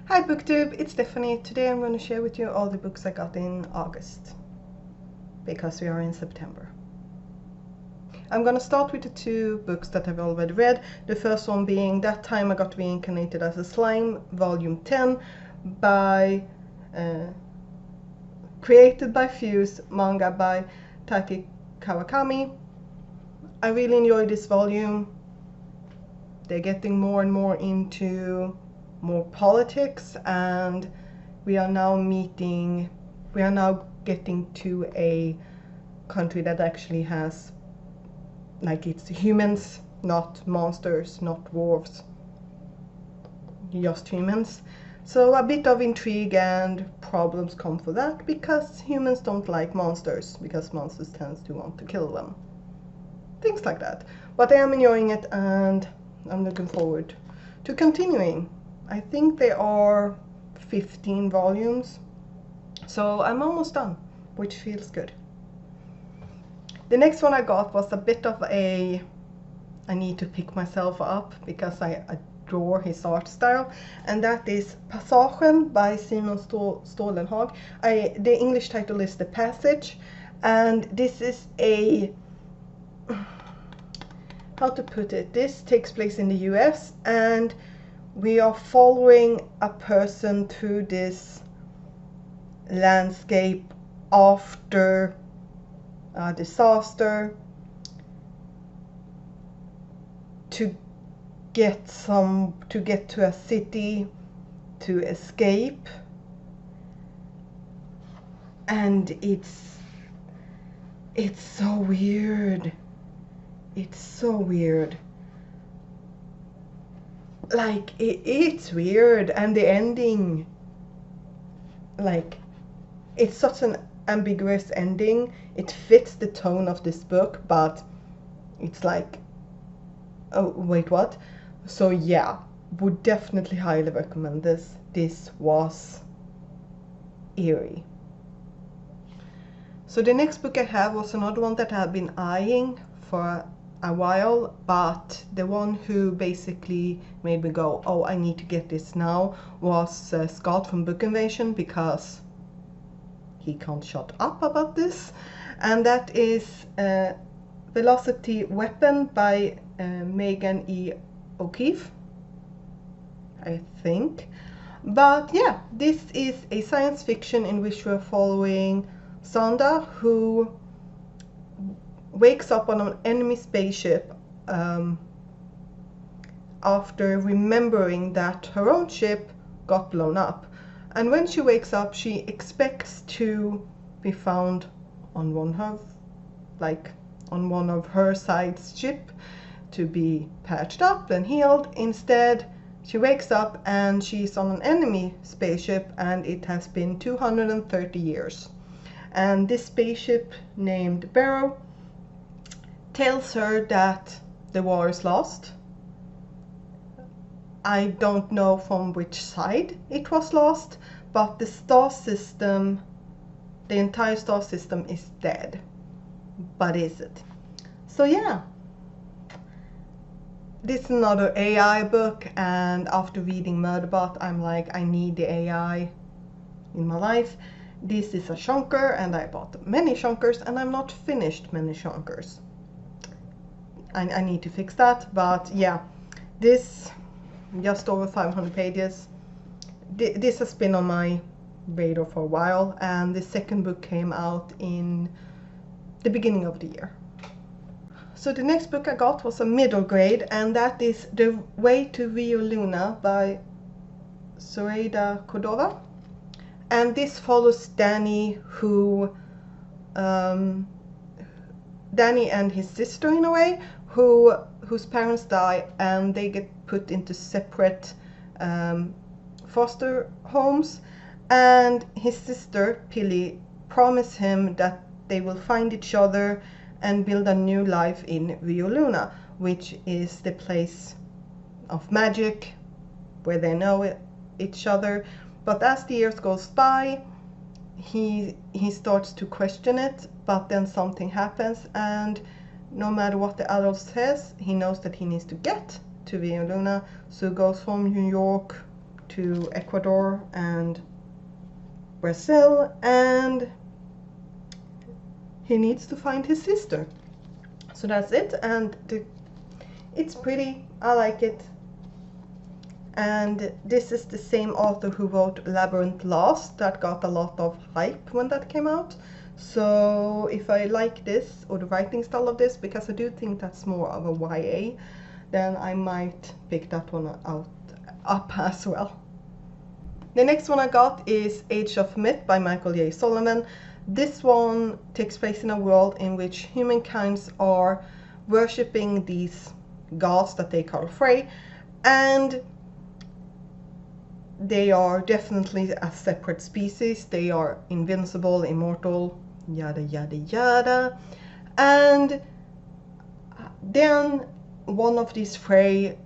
Hi Booktube, it's Stephanie. Today I'm going to share with you all the books I got in August, because we are in September. I'm going to start with the two books that I've already read. The first one being That Time I Got Reincarnated as a Slime, Volume 10, by created by Fuse, manga by Taki Kawakami. I really enjoyed this volume. They're getting more and more into more politics, and we are now getting to a country that actually has, like, it's humans, not monsters, not dwarves, just humans. So a bit of intrigue and problems come for that, because humans don't like monsters, because monsters tend to want to kill them. Things like that. But I am enjoying it, and I'm looking forward to continuing. I think there are 15 volumes, so I'm almost done, which feels good. The next one I got was a bit of I need to pick myself up because I adore his art style, and that is Passajen by Simon Stålenhag. The English title is The Passage, and this is how to put it, this takes place in the US, and we are following a person through this landscape after a disaster to get to a city to escape, and it's so weird. It's so weird. Like, it's weird, and the ending, like, it's such an ambiguous ending. It fits the tone of this book, but it's like, oh wait, what? So yeah, would definitely highly recommend this. This was eerie. So the next book I have was another one that I have been eyeing for a while, but the one who basically made me go, oh, I need to get this now, was Scott from Book Invasion, because he can't shut up about this, and that is Velocity Weapon by Megan E. O'Keefe, I think. But yeah, this is a science fiction in which we're following Sonda, who wakes up on an enemy spaceship after remembering that her own ship got blown up. And when she wakes up, she expects to be found on one of her side's ship to be patched up and healed. Instead, she wakes up and she's on an enemy spaceship, and it has been 230 years. And this spaceship, named Barrow, tells her that the war is lost. I don't know from which side it was lost, but the star system, the entire star system, is dead. But is it? So yeah, this is another AI book, and after reading Murderbot, I'm like, I need the AI in my life. This is a chunker, and I bought many chunkers, and I'm not finished many chunkers. I need to fix that, but yeah, this just over 500 pages. This has been on my radar for a while, and the second book came out in the beginning of the year. So the next book I got was a middle grade, and that is The Way to Rio Luna by Zoraida Cordova. And this follows Danny, Danny and his sister, in a way, whose parents die, and they get put into separate foster homes, and his sister Pilly promised him that they will find each other and build a new life in Rio Luna, which is the place of magic where they know each other. But as the years goes by, he starts to question it, but then something happens, and no matter what the adult says, he knows that he needs to get to Rio Luna, so he goes from New York to Ecuador and Brazil, and he needs to find his sister. So that's it, and it's pretty. I like it. And this is the same author who wrote Labyrinth Lost, that got a lot of hype when that came out. So if I like this, or the writing style of this, because I do think that's more of a YA, then I might pick that one up as well. The next one I got is Age of Myth by Michael J. Sullivan. This one takes place in a world in which humankind are worshipping these gods that they call Frey, and they are definitely a separate species. They are invincible, immortal, yada yada yada. And then one of these Frey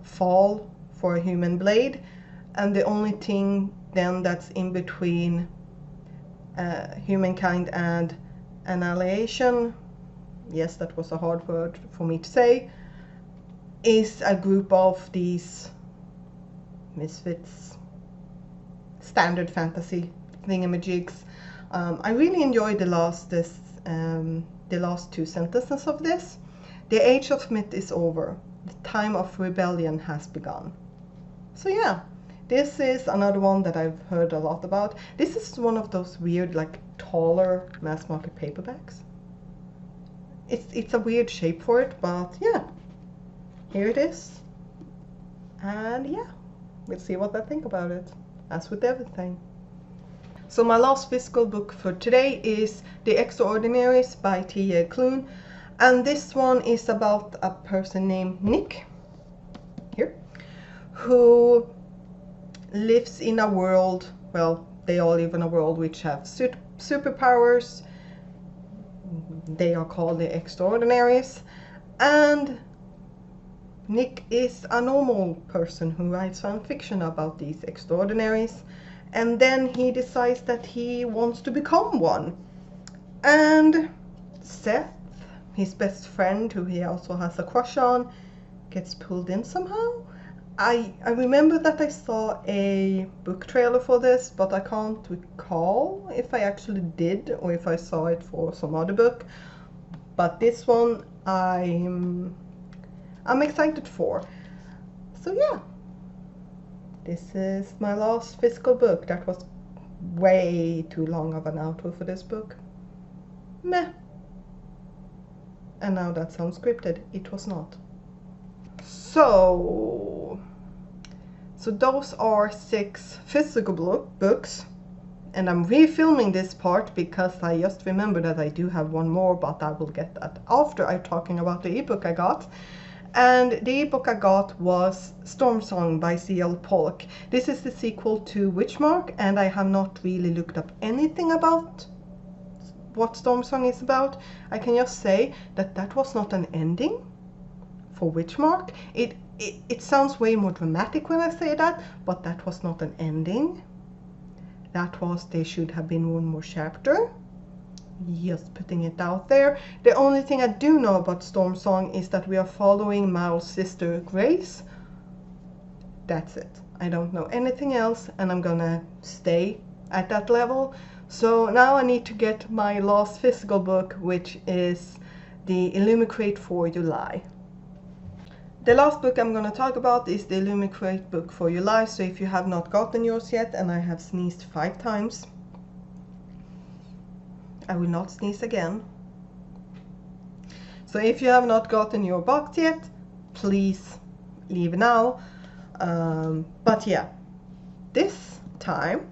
fall for a human blade, and the only thing then that's in between humankind and annihilation, yes, that was a hard word for me to say, is a group of these misfits, standard fantasy thingamajigs. I really enjoyed the last two sentences of this. The age of myth is over. The time of rebellion has begun. So yeah, this is another one that I've heard a lot about. This is one of those weird, like, taller mass market paperbacks. It's a weird shape for it, but yeah, here it is. And yeah, we'll see what I think about it, as with everything. So my last physical book for today is The Extraordinaries by T.J. Klune, and this one is about a person named Nick, here, who lives in a world, well, they all live in a world which have superpowers. They are called the Extraordinaries, and Nick is a normal person who writes fan fiction about these extraordinaries, and then he decides that he wants to become one. And Seth, his best friend, who he also has a crush on, gets pulled in somehow. I remember that I saw a book trailer for this, but I can't recall if I actually did or if I saw it for some other book. But this one I'm excited for. So yeah, this is my last physical book. That was way too long of an outro for this book. Meh. And now that sounds scripted. It was not. So those are 6 physical books, and I'm refilming this part because I just remembered that I do have one more, but I will get that after I'm talking about the ebook I got. And the ebook I got was Storm Song by C.L. Pollock. This is the sequel to Witchmark, and I have not really looked up anything about what Storm Song is about. I can just say that that was not an ending for Witchmark. It sounds way more dramatic when I say that, but that was not an ending. That was, there should have been one more chapter. Just putting it out there. The only thing I do know about Storm Song is that we are following Mal's sister Grace. That's it. I don't know anything else, and I'm gonna stay at that level. So now I need to get my last physical book, which is the Illumicrate for July. The last book I'm going to talk about is the Illumicrate book for July, so if you have not gotten yours yet, and I have sneezed 5 times, I will not sneeze again. So if you have not gotten your box yet, please leave now. But yeah, this time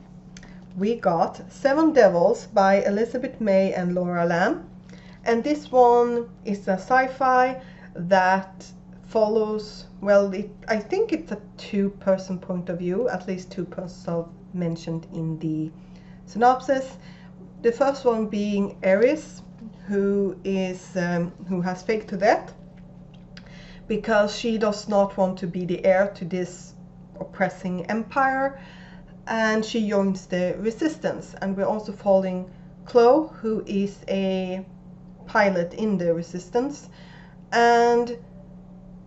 we got 7 Devils by Elizabeth May and Laura Lamb, and this one is a sci-fi that follows, well, I think it's a 2-person point of view, at least 2 persons are mentioned in the synopsis. The first one being Ares, who has faked to death because she does not want to be the heir to this oppressing empire, and she joins the resistance. And we're also following Chloe, who is a pilot in the resistance, and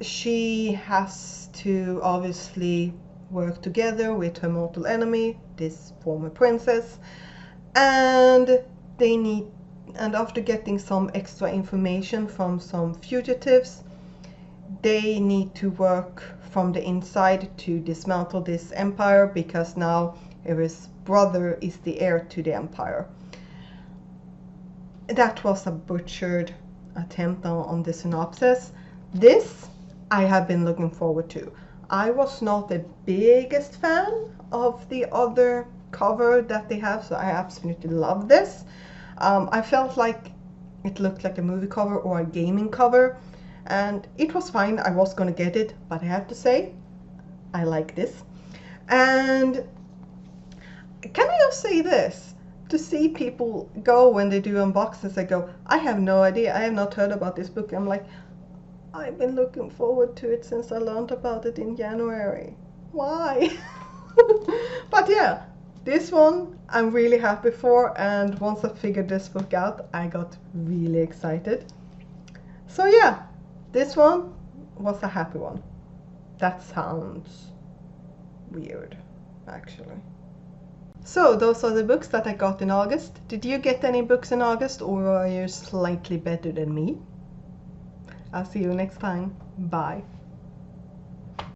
she has to obviously work together with her mortal enemy, this former princess, and after getting some extra information from some fugitives, they need to work from the inside to dismantle this empire, because now Iris' brother is the heir to the empire. That was a butchered attempt on the synopsis. This I have been looking forward to. I was not the biggest fan of the other cover that they have, so I absolutely love this. I felt like it looked like a movie cover or a gaming cover, and it was fine. I was gonna get it, but I have to say, I like this. And can I just say this? To see people go when they do unboxings, they go, I have no idea, I have not heard about this book. I'm like, I've been looking forward to it since I learned about it in January. Why? But yeah, this one I'm really happy for, and once I figured this book out, I got really excited. So yeah, this one was a happy one. That sounds weird, actually. So those are the books that I got in August. Did you get any books in August, or are you slightly better than me? I'll see you next time. Bye.